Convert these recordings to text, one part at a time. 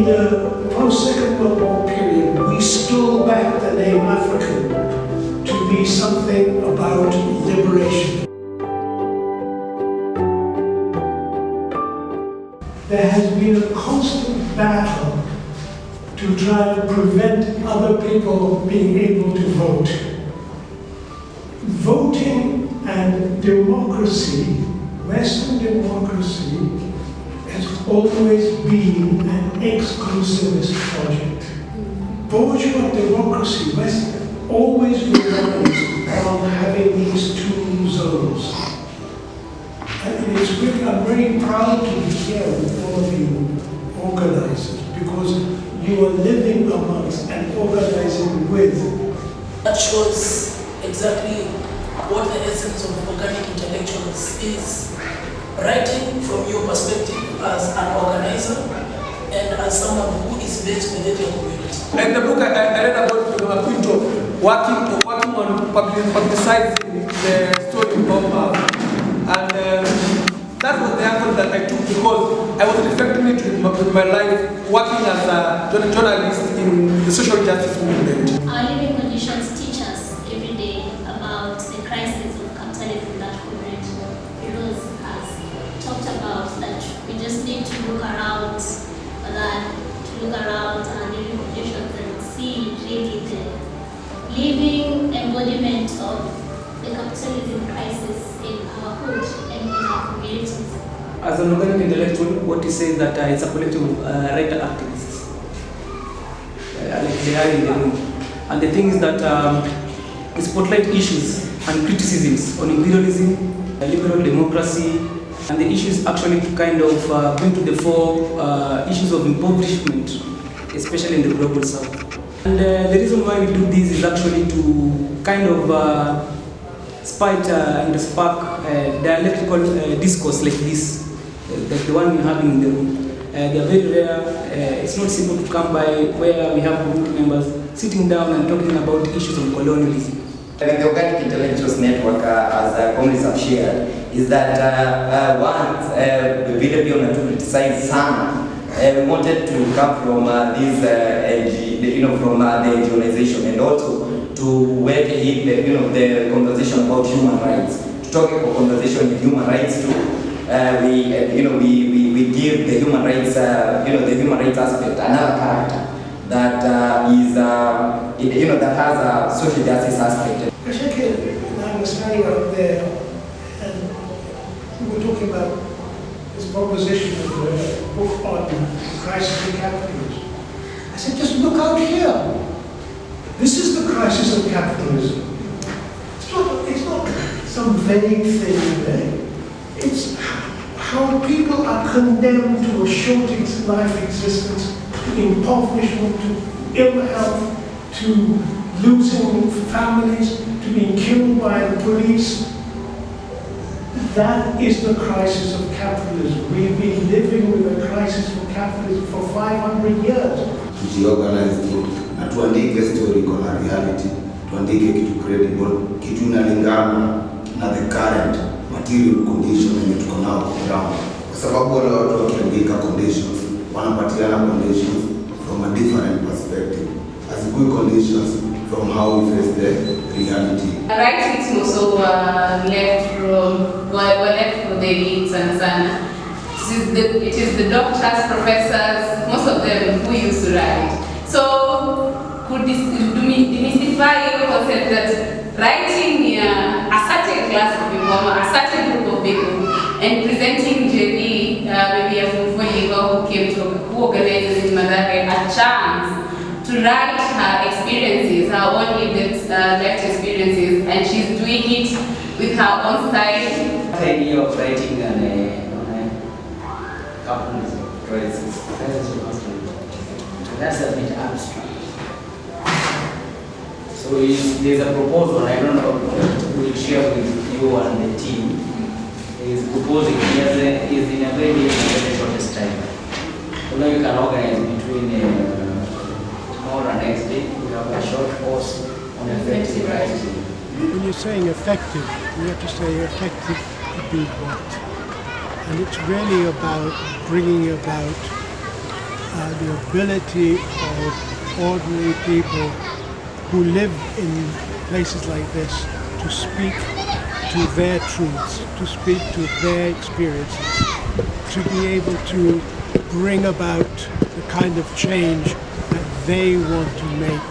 In the post-Second World War period, we stole back the name African to be something about liberation. There has been a constant battle to try and prevent other people being able to vote. Voting and democracy, Western democracy, has always been an exclusivist project. Bourgeois democracy, West, always relies on having these two zones. And it's really, I'm very proud to be here with all of you organizers, because you are living amongst and organizing with. That shows exactly what the essence of organic intellectuals is. Writing from your perspective as an organizer and as someone who is based within your community. Like the book I read about Pinto working on publicizing the story of Bob. And that was the angle that I took, because I was reflecting it with my life working as a journalist in the social justice movement. Our living conditions teach us every day about the crisis of capitalism that Comrade Firoze has talked about, that we just need to look around our living conditions and see really the living embodiment of the capitalism crisis in our hood and in our communities. As an organic intellectual, what you say is that it's a collective of writer activists. Like they are in the room. And the thing is that we spotlight issues and criticisms on imperialism, liberal democracy, and the issues actually to kind of bring to the fore issues of impoverishment, especially in the global south. And the reason why we do this is actually to kind of spite and spark dialectical discourse like this, like the one we're having in the room. They are very rare. It's not simple to come by, where we have group members sitting down and talking about issues of colonialism. The Organic Intellectuals Network, as communities have shared, is that once the video to criticize some, we wanted to come from from the organization, and also to work in the conversation about human rights. To talk about conversation in human rights too, we give the human rights the human rights aspect another character that is that has a social justice aspect. I was standing out there, and we were talking about this proposition of the book on crisis of capitalism. I said, just look out here. This is the crisis of capitalism. It's not some vague thing there. It's how people are condemned to a short life existence, to impoverishment, to ill health, to losing families, to being killed by the police. That is the crisis of capitalism. We've been living with a crisis of capitalism for 500 years. Tujiorganize na tuandike story kwa reality, tuandike kitu credible, kitu inalingana na the current material condition yenye tuko nao kwa ground. Kwa sababu wale watu wakiandika conditions, wanapatiana conditions from a different perspective, as good conditions from how we face the reality. Writings also left for the elites and sana. It is the doctors, professors, most of them who used to write. So, could demystify the concept that writing a certain class of people, a certain group of people, and presenting JB, maybe a Fufuligo who organizes in Madare, a chance to write her experiences, her own life experiences, and she's doing it with her own style. The idea of writing on a capitalism crisis, that's a bit abstract. So there's a proposal, I don't know, we'll share with you and the team. He's proposing, he's in a very shortest time. So now you can organize between tomorrow and next day. We have a short course on effective writing. When you're saying effective, you have to say effective to be what? And it's really about bringing about the ability of ordinary people who live in places like this to speak to their truths, to speak to their experiences, to be able to bring about the kind of change that they want to make,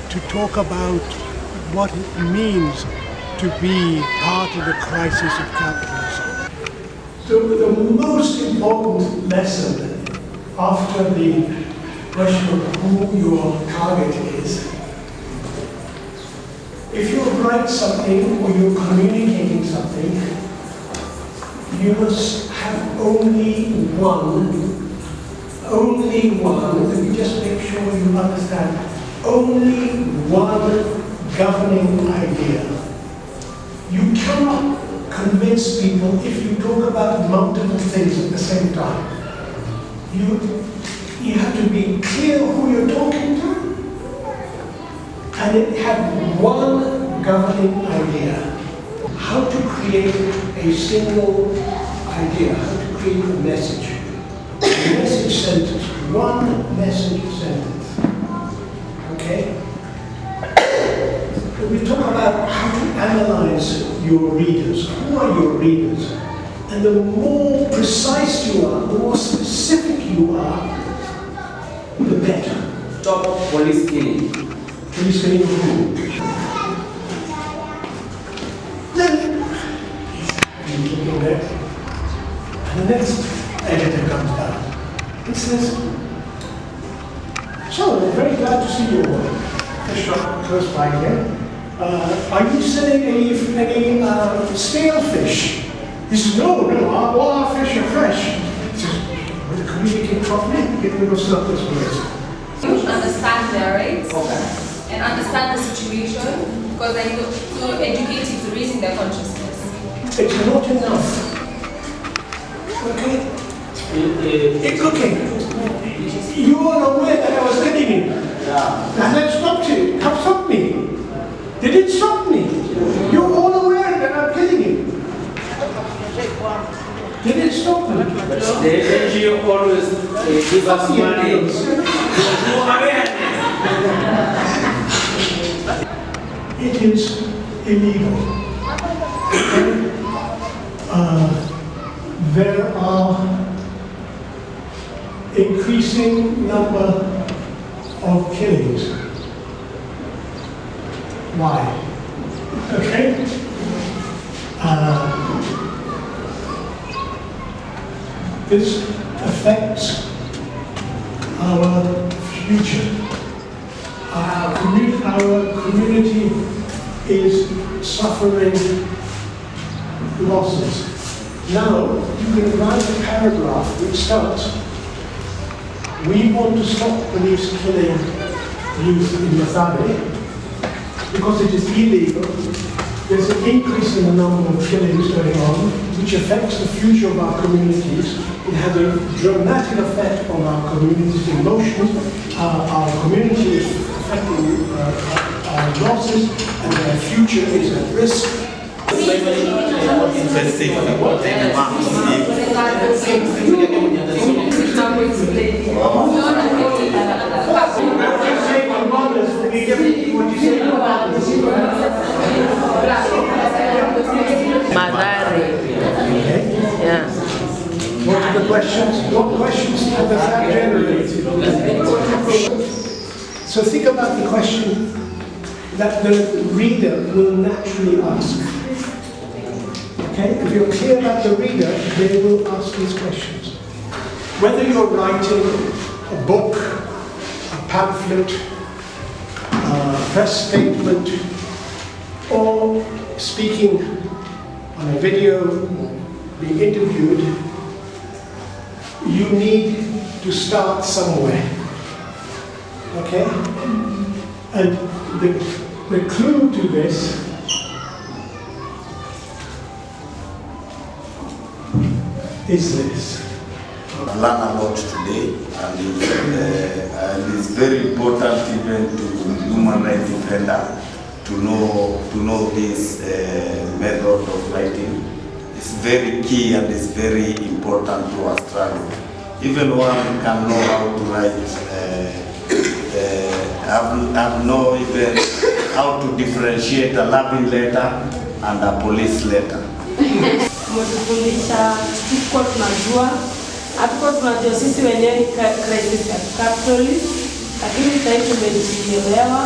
to talk about what it means to be part of the crisis of capitalism. So the most important lesson after the question of who your target is, if you write something or you're communicating something, you must have only one, let me just make sure you understand, only one governing idea. You cannot convince people if you talk about multiple things at the same time. You have to be clear who you're talking to, and it had one governing idea. How to create a single idea, how to create a message. A message sentence, one message sentence. Okay? We talk about how to analyze your readers. Who are your readers? And the more precise you are, the more specific you are, the better. Stop police killing. Police killing who? Then, he's looking there, and the next editor comes down. It says, so, we're very glad to see you all. Fish shop close by here. Are you selling any stale fish? He says, no, all our fish are fresh. He says, well, communicate properly, get rid of surplus words. Understand their rights and understand the situation, because I need to educate you to raising their consciousness. It's not enough. Okay? Okay. You are aware that I was kidding you. And that stopped you. Have stopped me. They didn't stop me. You're all aware that I'm kidding you. They didn't stop me. The NGO always give us money. It is illegal. There are increasing number of killings. Why? Okay? This affects our future. Our community is suffering losses. Now, you can write a paragraph which starts, we want to stop police killing youth in Masabe because it is illegal. There's an increase in the number of killings going on, which affects the future of our communities. It has a dramatic effect on our community's emotions. Our community is affecting our losses, and their future is at risk. Yeah. What are the questions? What questions have that generated? So think about the question that the reader will naturally ask. Okay? If you're clear about the reader, they will ask these questions. Whether you're writing a book, a pamphlet, a press statement, or speaking on a video, being interviewed, you need to start somewhere. Okay? And the clue to this is this. Learn a lot today, and it's very important even to human rights defender to know this method of writing. It's very key and it's very important to our struggle. even one can know how to write. I've know even how to differentiate a loving letter and a police letter. Mtufundisha tuko tunajua sisi wenyewe crisis ya capitalist, lakini sasa tumejielewa.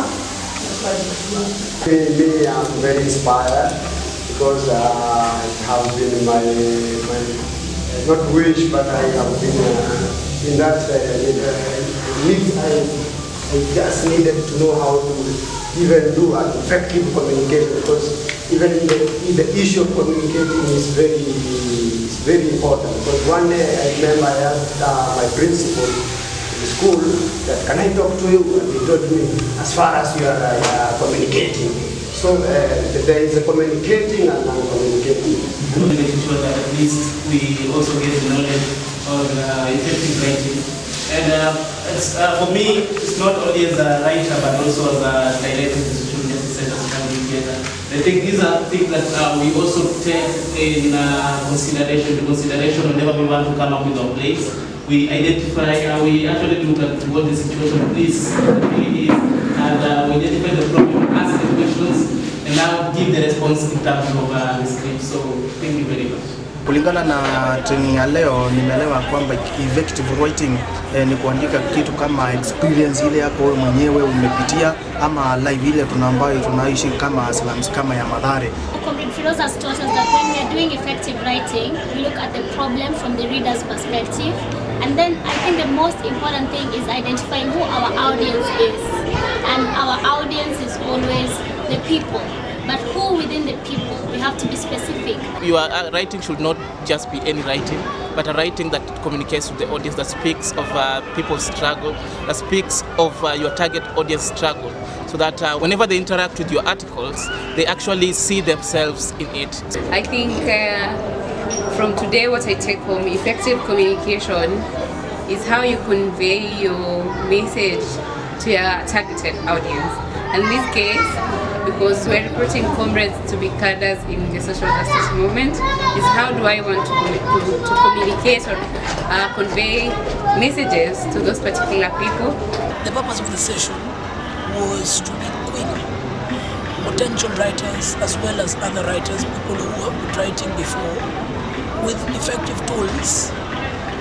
Me, I'm very inspired because it has been my not wish, but I have been in that need. I just needed to know how to even do an effective communication, because even in the issue of communicating is very important. Because one day I remember I asked my principal in the school that, can I talk to you? And he told me, as far as you are communicating. So there is a communicating and non-communicating. Making sure that at least we also get the knowledge on effective writing. And for me, it's not only as a writer, but also as a director of the social justice center together. I think these are things that we also take in consideration whenever we want to come up with our plays. We identify, we actually look at what the situation is, really is, and we identify the problem, ask the questions, and now give the response in terms of the script. So thank you very much. Kulingana na training ya leo, nimeelewa kwamba effective writing ni kuandika kitu kama experience ile yako wewe mwenyewe umepitia, ama live ile ambayo tunaishi kama slums kama ya Mathare. Comrade Firoze has taught us that when we are doing effective writing, we look at the problem from the reader's perspective, and then I think the most important thing is identifying who our audience is, and our audience is always the people. But who within the people? We have to be specific. Your writing should not just be any writing, but a writing that communicates to the audience, that speaks of people's struggle, that speaks of your target audience struggle, so that whenever they interact with your articles, they actually see themselves in it. I think from today what I take home, effective communication is how you convey your message to your targeted audience. In this case, because we're recruiting comrades to be cadres in the social justice movement, is how do I want to communicate or convey messages to those particular people. The purpose of the session was to equip potential writers as well as other writers, people who have been writing before, with effective tools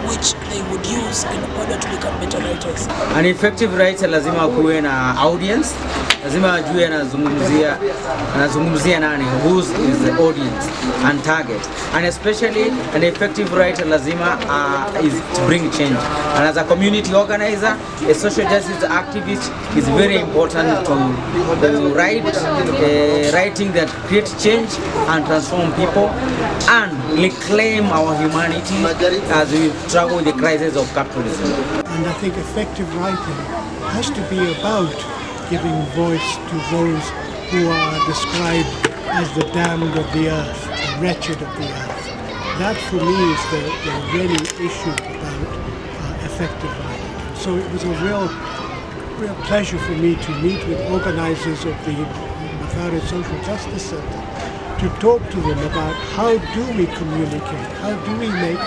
which they would use in order to become better writers. An effective writer lazima kuwe na audience, lazima ajue anazungumzia nani, who is the audience and target. And especially an effective writer lazima is to bring change. And as a community organizer, a social justice activist, is very important to write writing that creates change and transform people and reclaim our humanity as we struggle with the crisis of capitalism. And I think effective writing has to be about giving voice to those who are described as the damned of the earth, the wretched of the earth. That for me is the really issue about effective writing. So it was a real pleasure for me to meet with organizers of the Mathare Social Justice Center, to talk to them about how do we communicate, how do we make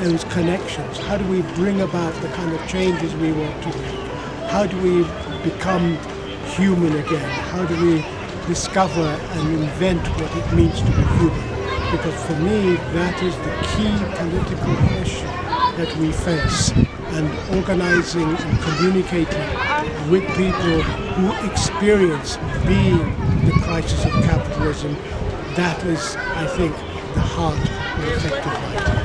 those connections, how do we bring about the kind of changes we want to make, how do we become human again, how do we discover and invent what it means to be human. Because for me that is the key political question that we face, and organizing and communicating with people who experience being the crisis of capitalism, that is, I think, the heart of effective writing.